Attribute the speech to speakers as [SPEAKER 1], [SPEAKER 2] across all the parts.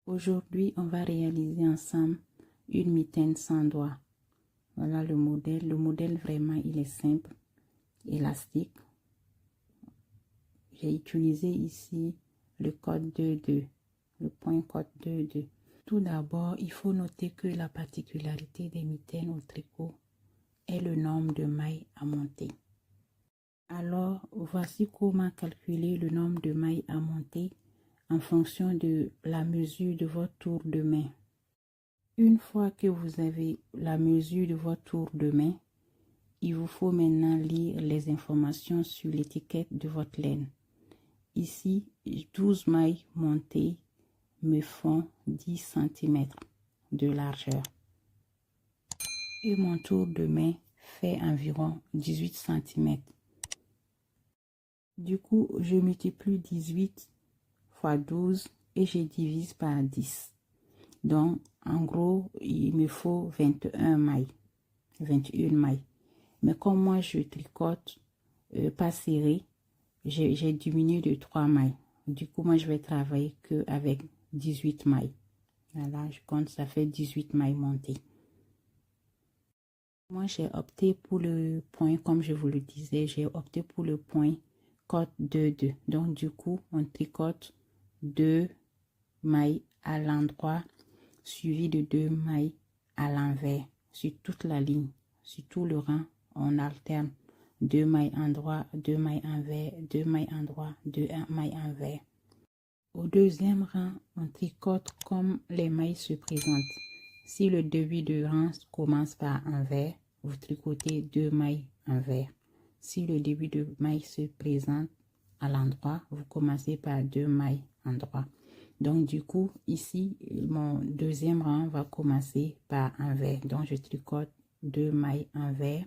[SPEAKER 1] Aujourd'hui, on va réaliser ensemble une mitaine sans doigts. Voilà le modèle. Le modèle vraiment, il est simple, élastique. J'ai utilisé ici le code 2-2, le point code 2-2. Tout d'abord, il faut noter que la particularité des mitaines au tricot est le nombre de mailles à monter. Alors, voici comment calculer le nombre de mailles à monter en fonction de la mesure de votre tour de main. Une fois que vous avez la mesure de votre tour de main, il vous faut maintenant lire les informations sur l'étiquette de votre laine. Ici, 12 mailles montées me font 10 cm de largeur. Et mon tour de main fait environ 18 cm. Du coup, je multiplie 18 fois 12 et je divise par 10. Donc, en gros, il me faut 21 mailles. 21 mailles. Mais comme moi, je tricote pas serré, j'ai diminué de 3 mailles. Du coup, moi, je vais travailler qu'avec 18 mailles. Voilà, je compte, ça fait 18 mailles montées. Moi, j'ai opté pour le point, comme je vous le disais, j'ai opté pour le point code 2-2. Donc, du coup, on tricote 2 mailles à l'endroit, suivi de 2 mailles à l'envers, sur toute la ligne, sur tout le rang, on alterne 2 mailles endroit, 2 mailles envers, 2 mailles endroit, 2 mailles envers. Au deuxième rang, on tricote comme les mailles se présentent. Si le début de rang commence par envers, vous tricotez 2 mailles envers. Si le début de maille se présente à l'endroit, vous commencez par 2 mailles endroit. Donc du coup, ici, mon deuxième rang va commencer par envers. Donc je tricote 2 mailles envers,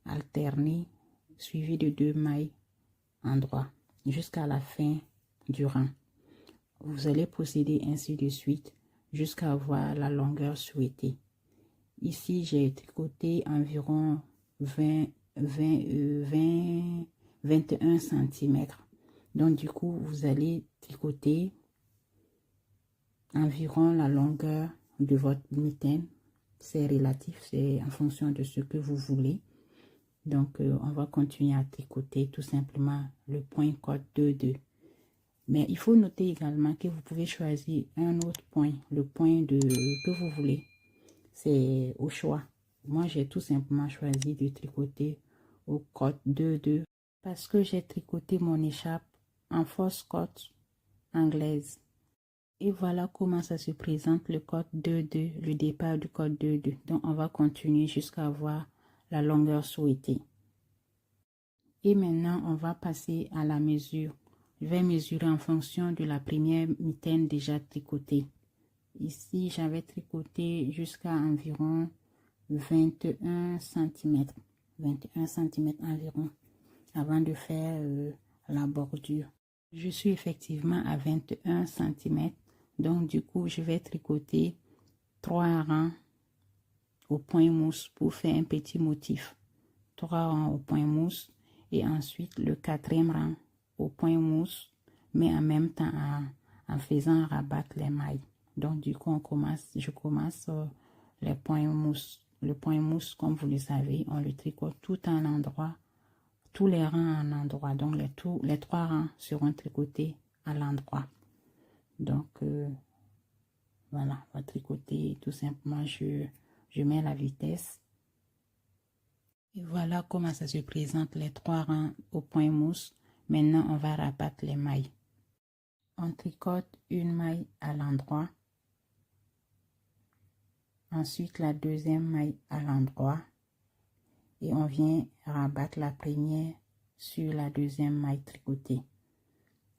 [SPEAKER 1] alternées, suivies de 2 mailles endroit, jusqu'à la fin du rang. Vous allez procéder ainsi de suite jusqu'à avoir la longueur souhaitée. Ici, j'ai tricoté environ 21 cm. Donc du coup, vous allez tricoter environ la longueur de votre mitaine. C'est relatif, c'est en fonction de ce que vous voulez. Donc, on va continuer à tricoter tout simplement le point code 2-2. Mais il faut noter également que vous pouvez choisir un autre point, le point que vous voulez. C'est au choix. Moi, j'ai tout simplement choisi de tricoter au code 2-2 parce que j'ai tricoté mon écharpe en fausse côte anglaise. Et voilà comment ça se présente le code 2-2, le départ du code 2-2. Donc, on va continuer jusqu'à avoir la longueur souhaitée. Et maintenant, on va passer à la mesure. Je vais mesurer en fonction de la première mitaine déjà tricotée. Ici, j'avais tricoté jusqu'à environ 21 cm. 21 cm environ avant de faire la bordure. Je suis effectivement à 21 cm. Donc, du coup, je vais tricoter 3 rangs au point mousse pour faire un petit motif. 3 rangs au point mousse et ensuite le 4e rang au point mousse, mais en même temps en faisant rabattre les mailles. Donc, du coup, je commence les points mousse. Le point mousse, comme vous le savez, on le tricote tout en endroit, tous les rangs en endroit. Donc, les 3 rangs seront tricotés à l'endroit. Donc, voilà, on va tricoter tout simplement. Je mets la vitesse. Et voilà comment ça se présente les 3 rangs au point mousse. Maintenant, on va rabattre les mailles. On tricote une maille à l'endroit. Ensuite, la deuxième maille à l'endroit. Et on vient rabattre la première sur la deuxième maille tricotée.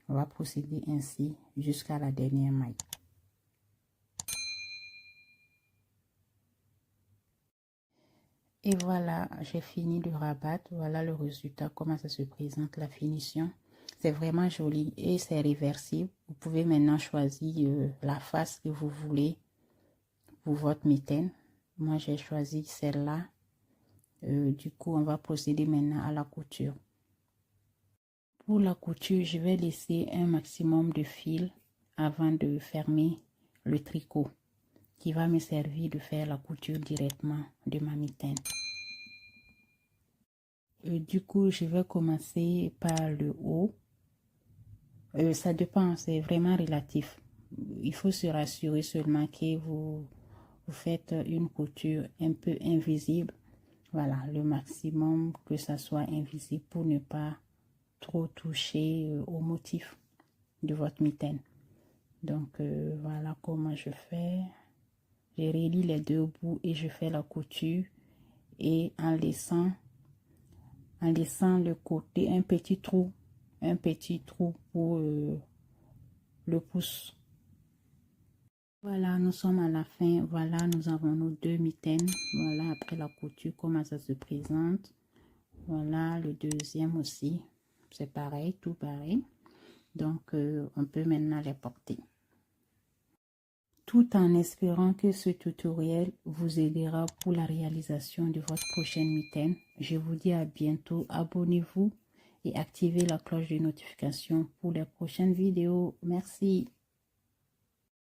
[SPEAKER 1] On va procéder ainsi jusqu'à la dernière maille. Et voilà, j'ai fini de rabattre. Voilà le résultat, comment ça se présente, la finition. C'est vraiment joli et c'est réversible. Vous pouvez maintenant choisir la face que vous voulez pour votre mitaine. Moi, j'ai choisi celle-là. Du coup, on va procéder maintenant à la couture. Pour la couture, je vais laisser un maximum de fil avant de fermer le tricot qui va me servir de faire la couture directement de ma mitaine. Du coup, je vais commencer par le haut. Ça dépend, c'est vraiment relatif. Il faut se rassurer seulement que vous faites une couture un peu invisible. Voilà, le maximum que ça soit invisible pour ne pas trop toucher au motif de votre mitaine. Donc, voilà comment je fais. Je relie les deux bouts et je fais la couture. Et en laissant le côté, un petit trou pour le pouce. Voilà, nous sommes à la fin. Voilà, nous avons nos deux mitaines. Voilà, après la couture, comment ça se présente. Voilà, le deuxième aussi. C'est pareil, tout pareil. Donc, on peut maintenant les porter. Tout en espérant que ce tutoriel vous aidera pour la réalisation de votre prochaine mitaine. Je vous dis à bientôt. Abonnez-vous et activez la cloche de notification pour les prochaines vidéos. Merci.